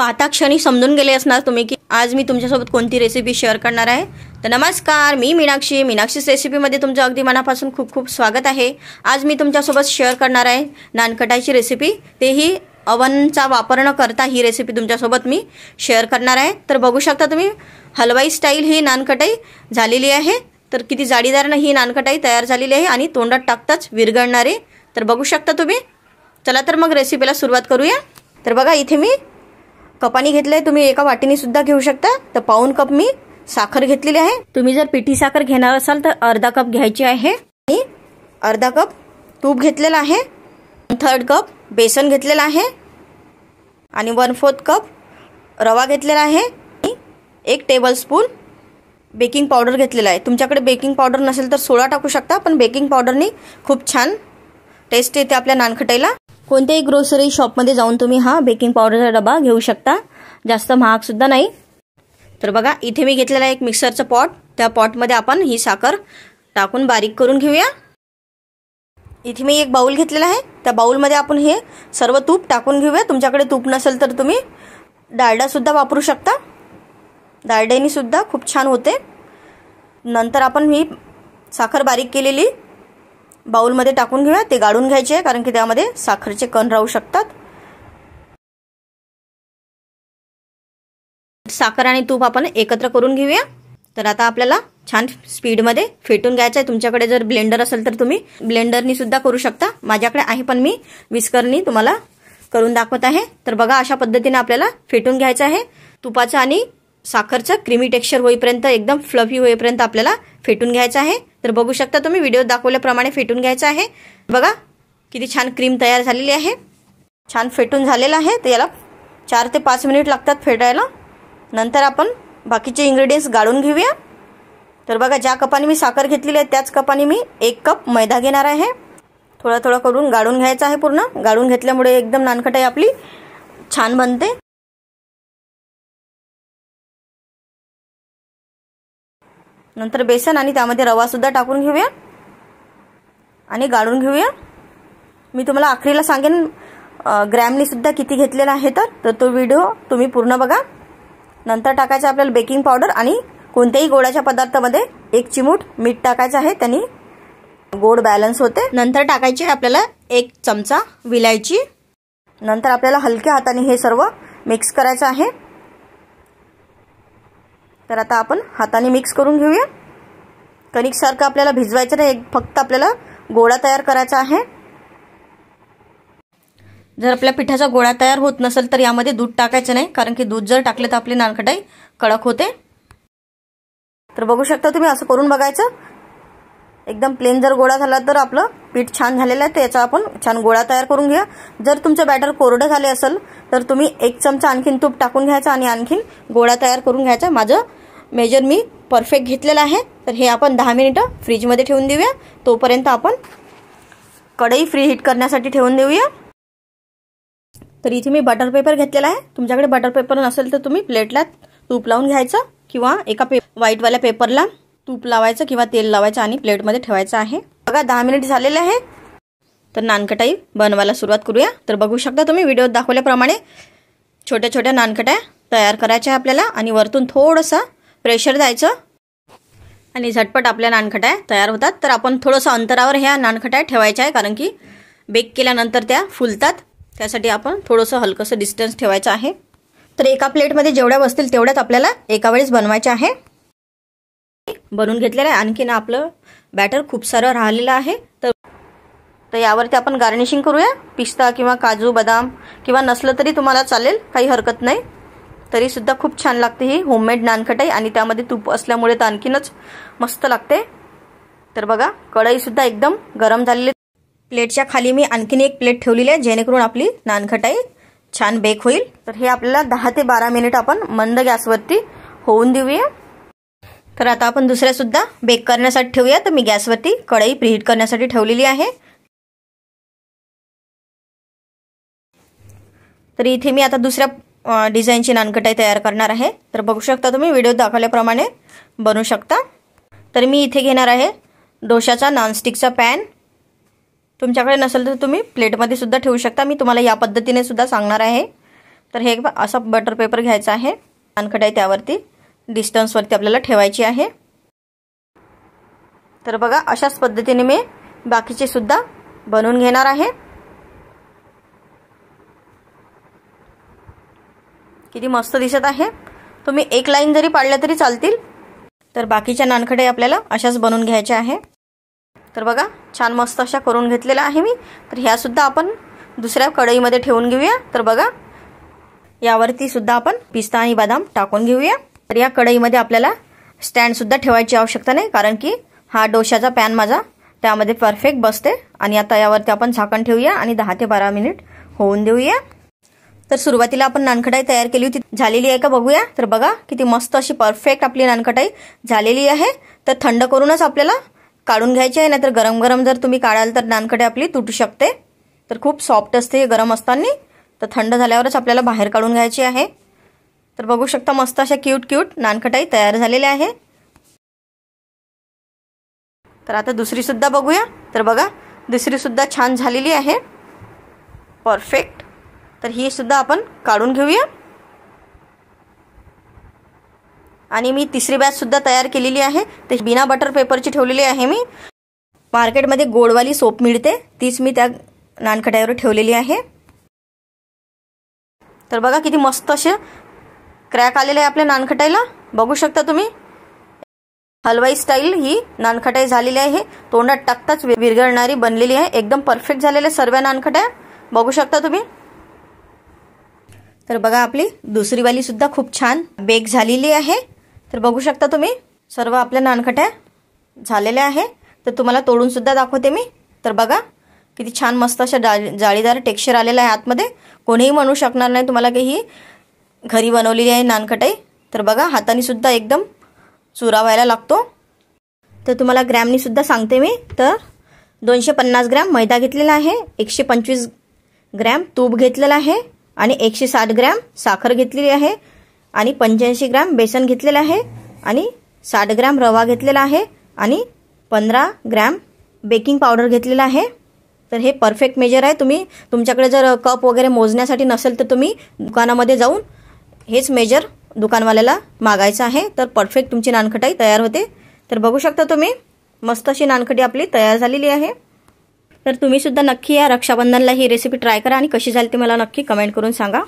पाहता क्षणी समजून गेले असणार तुम्ही की आज मी तुमच्यासोबत कोणती रेसिपी शेअर करणार आहे। तर नमस्कार, मी मीनाक्षीस रेसिपीमध्ये तुमचं अगदी मनापासून खूप खूप स्वागत आहे। आज मी तुमच्यासोबत शेअर करणार आहे नानकटाईची रेसिपी, तेही ओव्हनचा वापर न करता ही रेसिपी तुमच्यासोबत मी शेअर करणार आहे। तर बघू शकता तुम्ही हलवाई स्टाईल ही नानकटाई झालेली आहे। तर किती जाडीदार ही नानकटाई तयार झालेली आहे आणि तोंडात टाकताच विरघळणारी। तर बघू शकता तुम्ही। चला तर मग रेसिपीला सुरुवात करूया। तर बघा इथे मी कपानी घेतले, तुम्ही एका वाटीने सुद्धा घेऊ शकता। तर पाऊण कप मी साखर घेतलेली आहे। तुम्ही जर पिठी साखर घेणार असाल तर अर्धा कप घ्यायची आहे। आणि अर्धा कप तूप घेतलेला आहे, 1/3 कप बेसन घेतलेला आहे आणि 1/4 कप रवा घेतलेला आहे। 1 टेबलस्पून बेकिंग पावडर घेतलेला आहे। तुमच्याकडे बेकिंग पावडर नसेल तर सोडा टाकू शकता, पण बेकिंग पावडरनी खूप छान टेस्ट येते आपल्या नानकटाईला। कोणत्याही ग्रोसरी शॉपमध्ये जाऊन तुम्ही हा बेकिंग पावडरचा डबा घेऊ शकता, जास्त महाग सुद्धा नाही। तर बघा इथे मी घेतलेला एक मिक्सरचा पॉट, त्या पॉटमध्ये आपण ही साखर टाकून बारीक करून घेऊया। इथे मी एक बाउल घेतलेला आहे, त्या बाउलमध्ये आपण हे सर्व तूप टाकून घेऊया। तुमच्याकडे तूप नसेल तर तुम्ही डालडा सुद्धा वापरू शकता, डालड्याने सुद्धा खूप छान होते। नंतर आपण ही साखर बारीक केलेली बाउलमध्ये टाकून घेऊया। ते गाळून घ्यायचे आहे कारण की त्यामध्ये साखरचे कण राहू शकतात। साखर आणि तूप आपण एकत्र करून घेऊया। तर आता आपल्याला छान स्पीडमध्ये फेटून घ्यायचं आहे। तुमच्याकडे जर ब्लेंडर असेल तर तुम्ही ब्लेंडरनी सुद्धा करू शकता, माझ्याकडे आहे पण मी विस्करनी तुम्हाला करून दाखवत आहे। तर बघा अशा पद्धतीने आपल्याला फेटून घ्यायचं आहे। तुपाचं आणि साखरचं क्रीमी टेक्स्चर होईपर्यंत, एकदम फ्लफी होईपर्यंत आपल्याला फेटून घ्यायचं आहे। तर बघू शकता तुम्ही व्हिडिओ दाखवल्याप्रमाणे फेटून घ्यायचं आहे। बघा किती छान क्रीम तयार झालेली आहे, छान फेटून झालेला आहे। तर याला 4 ते 5 मिनिट लागतात फेटायला। नंतर आपण बाकीचे इंग्रेडियंट्स गाळून घेऊया। तर बघा ज्या कपाने मी साखर घेतलेली आहे त्याच कपाने मी 1 कप मैदा घेणार आहे। थोडा थोडा करून गाळून घ्यायचा आहे। पूर्ण गाळून घेतल्यामुळे एकदम नानकटाई आपली छान बनते। नंतर बेसन आणि त्यामध्ये रवा सुद्धा टाकून घेऊया आणि गाळून घेऊया। मी तुम्हाला आखरीला सांगेन ग्रॅमनी सुद्धा किती घेतलेला आहे, तर तो व्हिडिओ तुम्ही पूर्ण बघा। नंतर टाकायचं आपल्याला बेकिंग पावडर आणि कोणत्याही गोडाच्या पदार्थामध्ये 1 चिमूट मीठ टाकायचं आहे, त्यांनी गोड बॅलन्स होते। नंतर टाकायची आहे आपल्याला 1 चमचा विलायची। नंतर आपल्याला हलक्या हाताने हे सर्व मिक्स करायचं आहे। तर आता आपण हाताने मिक्स करून घेऊया। कणिक सारखं आपल्याला भिजवायचं नाही, फक्त आपल्याला गोळा तयार करायचा आहे। जर आपल्या पिठाचा गोळा तयार होत नसेल तर यामध्ये दूध टाकायचं नाही, कारण की दूध जर टाकले तर आपली नानकटाई कडक होते। तर बघू शकता तुम्ही असं करून बघायचं। एकदम प्लेन जर गोळा झाला तर आपलं पीठ छान झालेलं आहे, तर याचा आपण छान गोळा तयार करून घ्या। जर तुमचं बॅटर कोरडं झाले असेल तर तुम्ही 1 चमचा आणखीन तूप टाकून घ्यायचं आणि आणखीन गोळा तयार करून घ्यायचा। माझं मेजर मी परफेक्ट घेतलेलं आहे। तर हे आपण 10 मिनिटं फ्रीजमध्ये ठेवून देऊया। तोपर्यंत आपण कढई फ्री हीट करण्यासाठी ठेवून देऊया। तर इथे मी बटर पेपर घेतलेला आहे, तुमच्याकडे बटर पेपर नसेल तर तुम्ही प्लेटला तूप लावून घ्यायचं किंवा एका व्हाईटवाल्या पेपरला तूप लावायचं किंवा तेल लावायचं आणि प्लेटमध्ये ठेवायचं आहे। बघा 10 मिनिट झालेले आहे। तर नानकटाई बनवायला सुरुवात करूया। तर बघू शकता तुम्ही व्हिडिओत दाखवल्याप्रमाणे छोट्या छोट्या नानकटाया तयार करायच्या आपल्याला आणि वरतून थोडंसं प्रेशर द्यायचं आणि झटपट आपल्या नानकटाया तयार होतात। तर आपण थोडंसं अंतरावर ह्या नानकटाया ठेवायच्या आहे, कारण की बेक केल्यानंतर त्या फुलतात, त्यासाठी आपण थोडंसं हलकंसं डिस्टन्स ठेवायचं आहे। तर एका प्लेटमध्ये जेवढ्या बसतील तेवढ्याच आपल्याला एका वेळेस बनवायच्या आहे। बनवून घेतलेलं आहे। आणखीन आपलं बॅटर खूप सारं राहिलेलं आहे, तर यावरती आपण गार्निशिंग करूया। पिस्ता किंवा काजू बदाम किंवा नसलं तरी तुम्हाला चालेल, काही हरकत नाही, तरी सुद्धा खूप छान लागते ही होममेड नानकटाई आणि त्यामध्ये तूप असल्यामुळे तर आणखीनच मस्त लागते। तर बघा कढई सुद्धा एकदम गरम झालेली। प्लेटच्या खाली मी आणखीन एक प्लेट ठेवलेली आहे, जेणेकरून आपली नानकटाई छान बेक होईल। तर हे आपल्याला 10 ते 12 मिनिट आपण मंद गॅसवरती होऊन देऊया। तर आता आपण दुसऱ्या सुद्धा बेक करण्यासाठी ठेवूया। तर मी गॅसवरती कढई प्रीहीट करण्यासाठी ठेवलेली आहे। तर इथे मी आता दुसऱ्या डिझाईनची नानकटाई तयार करणार आहे। तर बघू शकता तुम्ही व्हिडिओ दाखवल्याप्रमाणे बनवू शकता। तर मी इथे घेणार आहे डोशाचा नॉनस्टिकचा पॅन। तुमच्याकडे नसेल तर तुम्ही प्लेटमध्ये सुद्धा ठेवू शकता, मी तुम्हाला या पद्धतीने सुद्धा सांगणार आहे। तर हे असं बटर पेपर घ्यायचा आहे, नानकटाई त्यावरती डिस्टन्सवरती आपल्याला ठेवायची आहे. तर बघा अशाच पद्धतीने मी बाकीचे सुद्धा बनवून घेणार आहे. किती मस्त दिसत आहे. तुम्ही एक लाईन जरी पाडल्या तरी चालतील. तर बाकीच्या नानकटाई आपल्याला अशाच बनवून घ्यायच्या आहे. तर बघा छान मस्त अशा करून घेतलेल्या आहे मी. तर ह्या सुद्धा आपण दुसऱ्या कढईमध्ये ठेवून घेऊया. तर बघा यावरती सुद्धा आपण पिस्ता आणि बदाम टाकून घेऊया. तर या कढईमध्ये आपल्याला स्टँड सुद्धा ठेवायची आवश्यकता नाही, कारण की हा डोशाचा पॅन माझा त्यामध्ये परफेक्ट बसते. आणि आता यावरती आपण झाकण ठेवूया आणि 10 ते 12 मिनिट होऊन देऊया. तर सुरुवातीला आपण नानकटाई तयार केली होती, झालेली आहे का बघूया. तर बघा किती मस्त अशी परफेक्ट आपली नानकटाई झालेली आहे. तर थंड करूनच आपल्याला काढून घ्यायची आहे, नाहीतर गरम गरम जर तुम्ही काढाल तर नानकटाई आपली तुटू शकते. तर खूप सॉफ्ट असते गरम असताना. तर थंड झाल्यावरच आपल्याला बाहेर काढून घ्यायची आहे. तर बघू शकता मस्त अशा क्यूट क्यूट नानकटाई तयार झालेल्या आहे. तर आता दुसरी सुद्धा बघूया. तर बघा दुसरी सुद्धा छान झालेली आहे, परफेक्ट. तर ही सुद्धा आपण काढून घेऊया. आणि मी तिसरी बॅच सुद्धा तयार केलेली आहे. ते बिना बटर पेपरची ठेवलेली आहे मी. मार्केटमध्ये गोडवाली सोप मिळते, तीच मी त्या नानकटाईवर ठेवलेली आहे. तर बघा किती मस्त असे क्रॅक आलेले आहे आपल्या नानकटाईला. बघू शकता तुम्ही. हलवाई स्टाईल ही नानकटाई झालेली आहे. तोंडात टाकताच विरघळणारी बनलेली आहे. एकदम परफेक्ट झालेले सर्व नानकटाई बघू शकता तुम्ही. तर बघा आपली दुसरी वाली सुद्धा खूप छान बेक झालेली आहे. तर बघू शकता तुम्ही सर्व आपल्या नानकटाई झालेल्या आहे. तर तुम्हाला तोडून सुद्धा दाखवते मी. तर बघा किती छान मस्त अशा जाळीदार टेक्स्चर आलेलं आहे आतमध्ये. कोणीही म्हणू शकणार नाही तुम्हाला की ही घरी बनवलेली आहे नानकटाई. तर बघा हाताने सुद्धा एकदम चुरावायला लागतो. तर तुम्हाला ग्रॅमनी सुद्धा सांगते मी. तर 250 ग्रॅम मैदा घेतलेला आहे, 125 ग्रॅम तूप घेतलेला आहे आणि 160 ग्रॅम साखर घेतलेली आहे आणि 85 ग्रॅम बेसन घेतलेलं आहे आणि 60 ग्रॅम रवा घेतलेला आहे आणि 15 ग्रॅम बेकिंग पावडर घेतलेला आहे. तर हे परफेक्ट मेजर आहे. तुम्ही तुमच्याकडे जर कप वगैरे मोजण्यासाठी नसेल तर तुम्ही दुकानामध्ये जाऊन हेच मेजर दुकानवाल्याला मागायचं आहे. तर परफेक्ट तुमची नानकटाई तयार होते. तर बघू शकता तुम्ही मस्त अशी नानकटी आपली तयार झालेली आहे. तर तुम्ही सुद्धा नक्की या रक्षाबंधनला ही रेसिपी ट्राय करा आणि कशी झाली ते मला नक्की कमेंट करून सांगा.